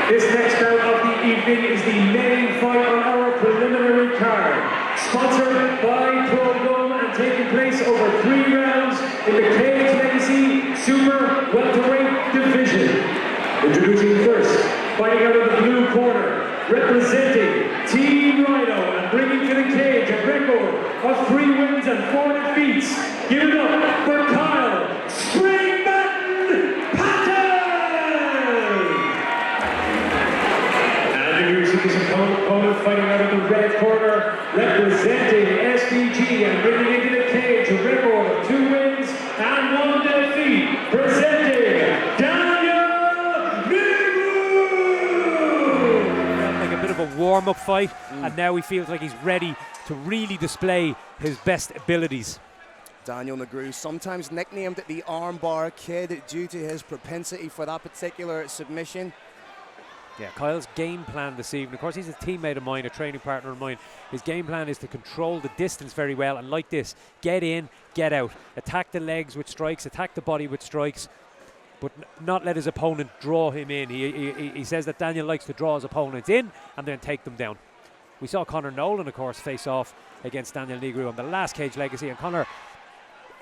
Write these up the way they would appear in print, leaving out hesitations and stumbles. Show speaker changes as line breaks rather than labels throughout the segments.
This next bout of the evening is the main fight on our preliminary card. Sponsored by Paton and taking place over 3 rounds in the Cage Legacy Super Welterweight division. Introducing first, fighting out of the blue corner, representing Team Ryano and bringing to the cage a record of 3 wins and 4 defeats. Give it up for Kyle Springbatten Paton! And introducing his opponent fighting out of the red corner, representing SBG and bringing into the cage a record of 2 wins and 1 defeat. Presenting
of a warm-up fight, and now he feels like he's ready to really display his best abilities.
Daniel Negru, sometimes nicknamed the armbar kid due to his propensity for that particular submission.
Yeah, Kyle's game plan this evening, of course he's a teammate of mine, a training partner of mine. His game plan is to control the distance very well, and like this, get in, get out, attack the legs with strikes, attack the body with strikes, but not let his opponent draw him in. He says that Daniel likes to draw his opponents in and then take them down. We saw Conor Nolan, of course, face off against Daniel Negru on the last Cage Legacy, and Conor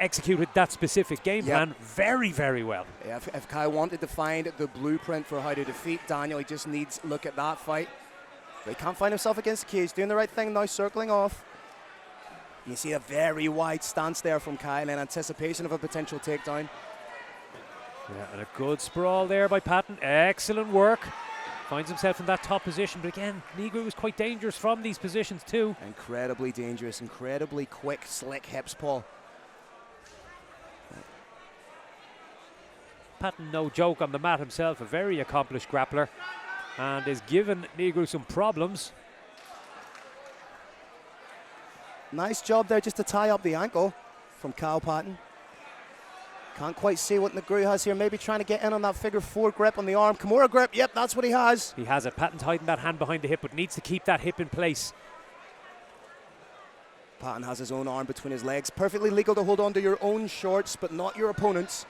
executed that specific game plan very, very well.
Yeah, if Kyle wanted to find the blueprint for how to defeat Daniel, he just needs to look at that fight. But he can't find himself against the cage, doing the right thing now, circling off. You see a very wide stance there from Kyle in anticipation of a potential takedown.
Yeah, and a good sprawl there by Paton. Excellent work. Finds himself in that top position, but again, Negru is quite dangerous from these positions too.
Incredibly dangerous, incredibly quick, slick hips, Paul.
Paton, no joke on the mat himself, a very accomplished grappler, and is giving Negru some problems.
Nice job there just to tie up the ankle from Kyle Paton. Can't quite see what Negru has here. Maybe trying to get in on that figure 4 grip on the arm. Kimura grip, yep, that's what he has.
He has it. Paton's hiding that hand behind the hip, but needs to keep that hip in place.
Paton has his own arm between his legs. Perfectly legal to hold on to your own shorts, but not your opponent's.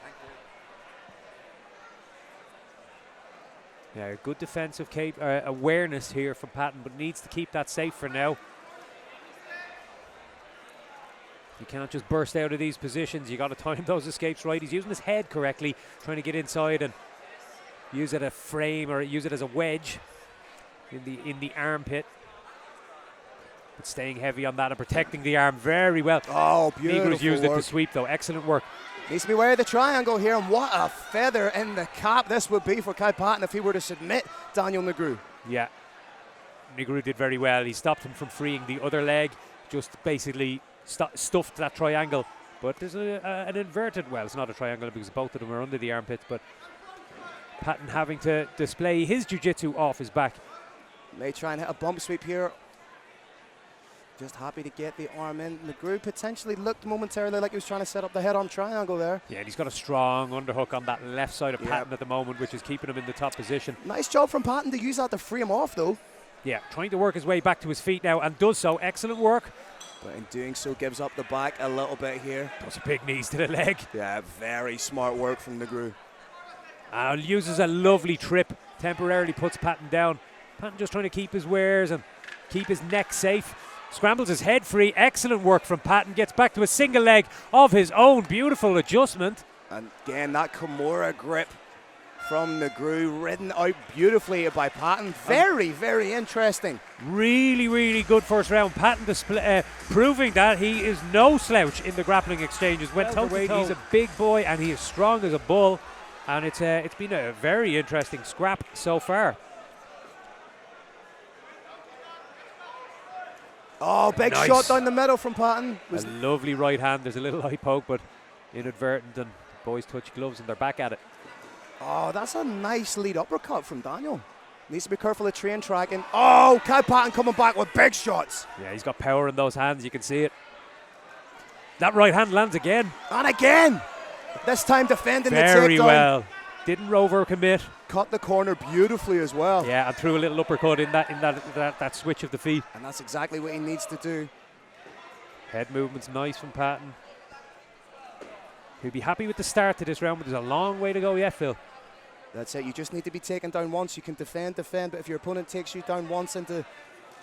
Yeah, good defensive awareness here from Paton, but needs to keep that safe for now. You can't just burst out of these positions. You got to time those escapes right. He's using his head correctly, trying to get inside and use it as a frame or use it as a wedge in the armpit. But staying heavy on that and protecting the arm very well.
Oh, beautiful
Negru's used
work.
it to sweep though. Excellent work.
Needs to be wary of the triangle here, and what a feather in the cap this would be for Kyle Paton if he were to submit Daniel Negru.
Yeah, Negru did very well. He stopped him from freeing the other leg, just basically stuffed that triangle. But there's an inverted, well, it's not a triangle because both of them are under the armpits, but Paton having to display his jiu-jitsu off his back.
May try and hit a bump sweep here. Just happy to get the arm in. Negru potentially looked momentarily like he was trying to set up the head-on triangle there.
Yeah, and he's got a strong underhook on that left side of Paton at the moment, which is keeping him in the top position.
Nice job from Paton to use that to free him off, though.
Yeah, trying to work his way back to his feet now, and does so. Excellent work.
But in doing so, gives up the back a little bit here.
Those big knees to the leg.
Yeah, very smart work from Negru.
Uses a lovely trip, temporarily puts Paton down. Paton just trying to keep his wares and keep his neck safe. Scrambles his head free. Excellent work from Paton. Gets back to a single leg of his own. Beautiful adjustment.
And again, that Kimura grip from Negru, ridden out beautifully by Paton. Very, very interesting.
Really, really good first round. Paton proving that he is no slouch in the grappling exchanges. Went toe-to-toe. He's a big boy and he is strong as a bull. And it's been a very interesting scrap so far.
Oh, big
nice
shot down the middle from Paton.
A lovely right hand. There's a little eye poke, but inadvertent, and boys touch gloves and they're back at it.
Oh, that's a nice lead uppercut from Daniel. Needs to be careful of train tracking. Oh, Kyle Paton coming back with big shots.
Yeah, he's got power in those hands. You can see it. That right hand lands again.
And again. This time defending the takedown.
Very well. Didn't over commit.
Cut the corner beautifully as well.
Yeah, and threw a little uppercut in that switch of the feet.
And that's exactly what he needs to do.
Head movement's nice from Paton. He'll be happy with the start to this round, but there's a long way to go yet, Phil.
That's it. You just need to be taken down once. You can defend, but if your opponent takes you down once into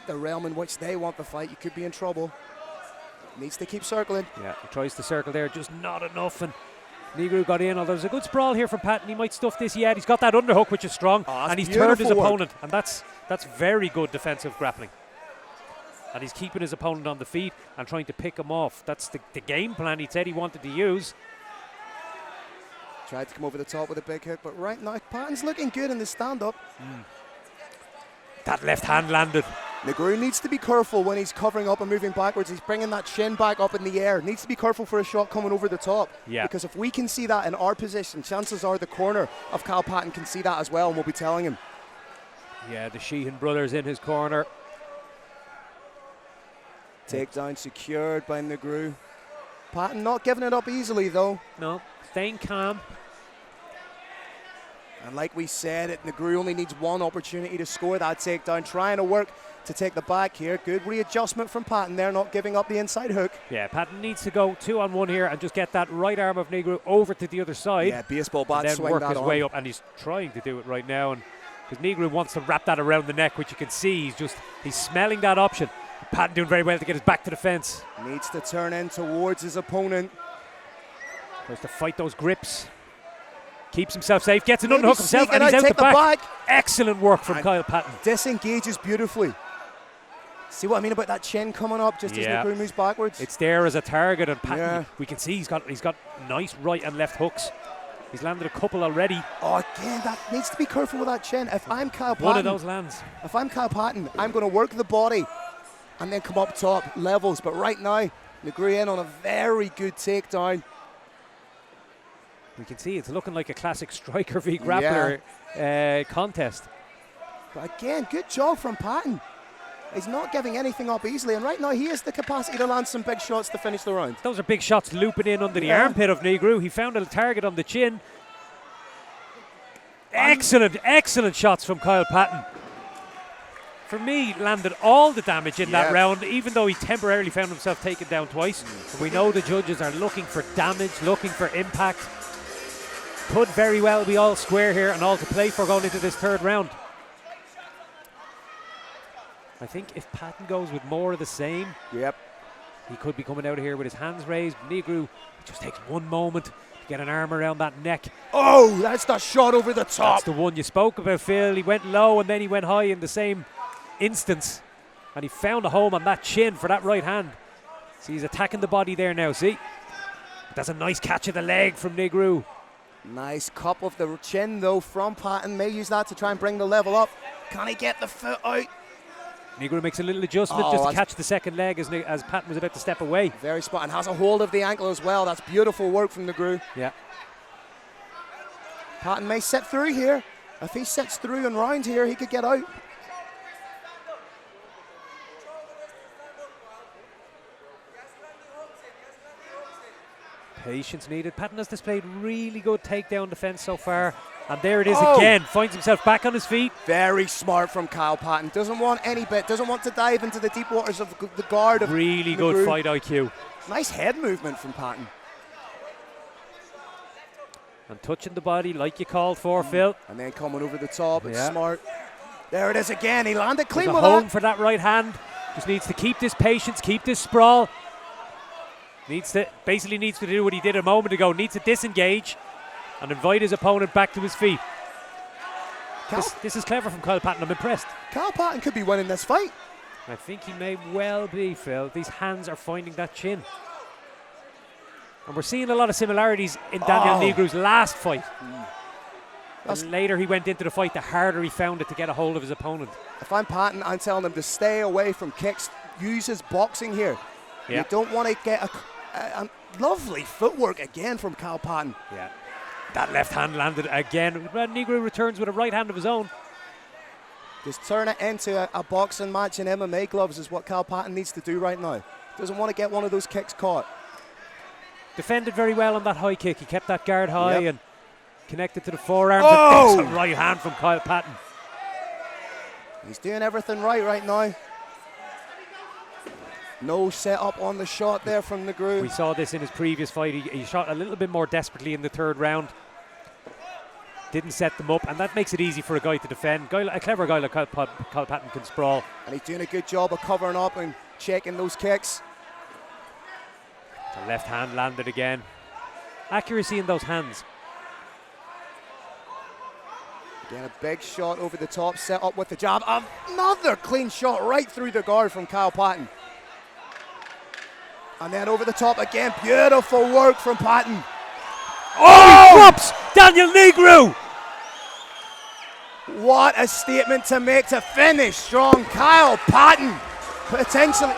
the realm in which they want the fight, you could be in trouble. Needs to keep circling.
Yeah, he tries to circle there, just not enough. And Negru got in, although there's a good sprawl here from Paton. He might stuff this yet. He's got that underhook, which is strong, and he's turned his opponent, and that's very good defensive grappling. And he's keeping his opponent on the feet and trying to pick him off. That's the game plan he said he wanted to use.
Tried to come over the top with a big hook, but right now Paton's looking good in the stand-up.
That left hand landed.
Negru needs to be careful when he's covering up and moving backwards. He's bringing that chin back up in the air. Needs to be careful for a shot coming over the top.
Yeah.
Because if we can see that in our position, chances are the corner of Kyle Paton can see that as well, and we'll be telling him.
Yeah, the Sheehan brothers in his corner.
Takedown secured by Negru. Paton not giving it up easily though.
No, staying calm.
And like we said, Negru only needs one opportunity to score that takedown. Trying to work to take the back here. Good readjustment from Paton there, not giving up the inside hook.
Yeah, Paton needs to go 2-on-1 here and just get that right arm of Negru over to the other side.
Yeah, baseball bat,
and then
swing
work
that
his
on.
way up, and he's trying to do it right now. And because Negru wants to wrap that around the neck, which you can see, he's smelling that option. Paton doing very well to get his back to the fence.
Needs to turn in towards his opponent.
Tries to fight those grips. Keeps himself safe, gets an underhook himself, and he's
out
out the back.
back.
Excellent work from Kyle Paton.
Disengages beautifully. See what I mean about that chin coming up just as Negru moves backwards?
It's there as a target, and Paton, we can see he's got nice right and left hooks. He's landed a couple already.
Oh, again, that needs to be careful with that chin. If I'm Kyle Paton,
One of those lands.
If I'm Kyle Paton, I'm going to work the body and then come up top, levels. But right now, Negru in on a very good takedown.
We can see it's looking like a classic striker v grappler contest.
But again, good job from Paton. He's not giving anything up easily, and right now he has the capacity to land some big shots to finish the round.
Those are big shots looping in under the armpit of Negru. He found a target on the chin. Excellent shots from Kyle Paton. For me, landed all the damage in that round, even though he temporarily found himself taken down twice. And we know the judges are looking for damage, looking for impact. Could very well be all square here and all to play for going into this third round. I think if Paton goes with more of the same, he could be coming out of here with his hands raised. Negru just takes one moment to get an arm around that neck.
Oh, that's the shot over the top.
That's the one you spoke about, Phil. He went low and then he went high in the same instance. And he found a home on that chin for that right hand. See, he's attacking the body there now, see? That's a nice catch of the leg from Negru.
Nice cup of the chin, though, from Paton. May use that to try and bring the level up. Can he get the foot out?
Negru makes a little adjustment just to catch the second leg as Paton was about to step away.
Very spot, and has a hold of the ankle as well. That's beautiful work from Negru.
Yeah.
Paton may sit through here. If he sits through and round here, he could get out.
Patience needed. Paton has displayed really good takedown defense so far. And there it is again. Finds himself back on his feet.
Very smart from Kyle Paton. Doesn't want any bit. Doesn't want to dive into the deep waters of the guard of
Really
Negru.
good fight IQ.
Nice head movement from Paton.
And touching the body like you called for, Phil.
And then coming over the top. It's smart. There it is again. He landed clean
There's
with
a home
that.
for that right hand. Just needs to keep this patience, keep this sprawl. Basically needs to do what he did a moment ago. Needs to disengage and invite his opponent back to his feet. This is clever from Kyle Paton. I'm impressed.
Kyle Paton could be winning this fight.
I think he may well be, Phil. These hands are finding that chin. And we're seeing a lot of similarities in Daniel Negru's last fight. The later he went into the fight, the harder he found it to get a hold of his opponent.
If I'm Paton, I'm telling him to stay away from kicks. Use his boxing here.
Yeah.
You don't want to get a lovely footwork again from Kyle Paton.
Yeah. That left hand landed again. Negru returns with a right hand of his own.
Just turn it into a boxing match in MMA gloves is what Kyle Paton needs to do right now. Doesn't want to get one of those kicks caught.
Defended very well on that high kick. He kept that guard high and connected to the forearms.
Oh!
Excellent right hand from Kyle Paton.
He's doing everything right now. No setup on the shot there from Negru.
We saw this in his previous fight. He shot a little bit more desperately in the third round. didn't set them up, and that makes it easy for a guy to defend. A clever guy like Kyle Paton can sprawl.
And he's doing a good job of covering up and checking those kicks.
The left hand landed again. Accuracy in those hands.
Again, a big shot over the top, set up with the jab. Another clean shot right through the guard from Kyle Paton. And then over the top again, beautiful work from Paton.
Oh, he drops Daniel Negru!
What a statement to make to finish strong. Kyle Paton potentially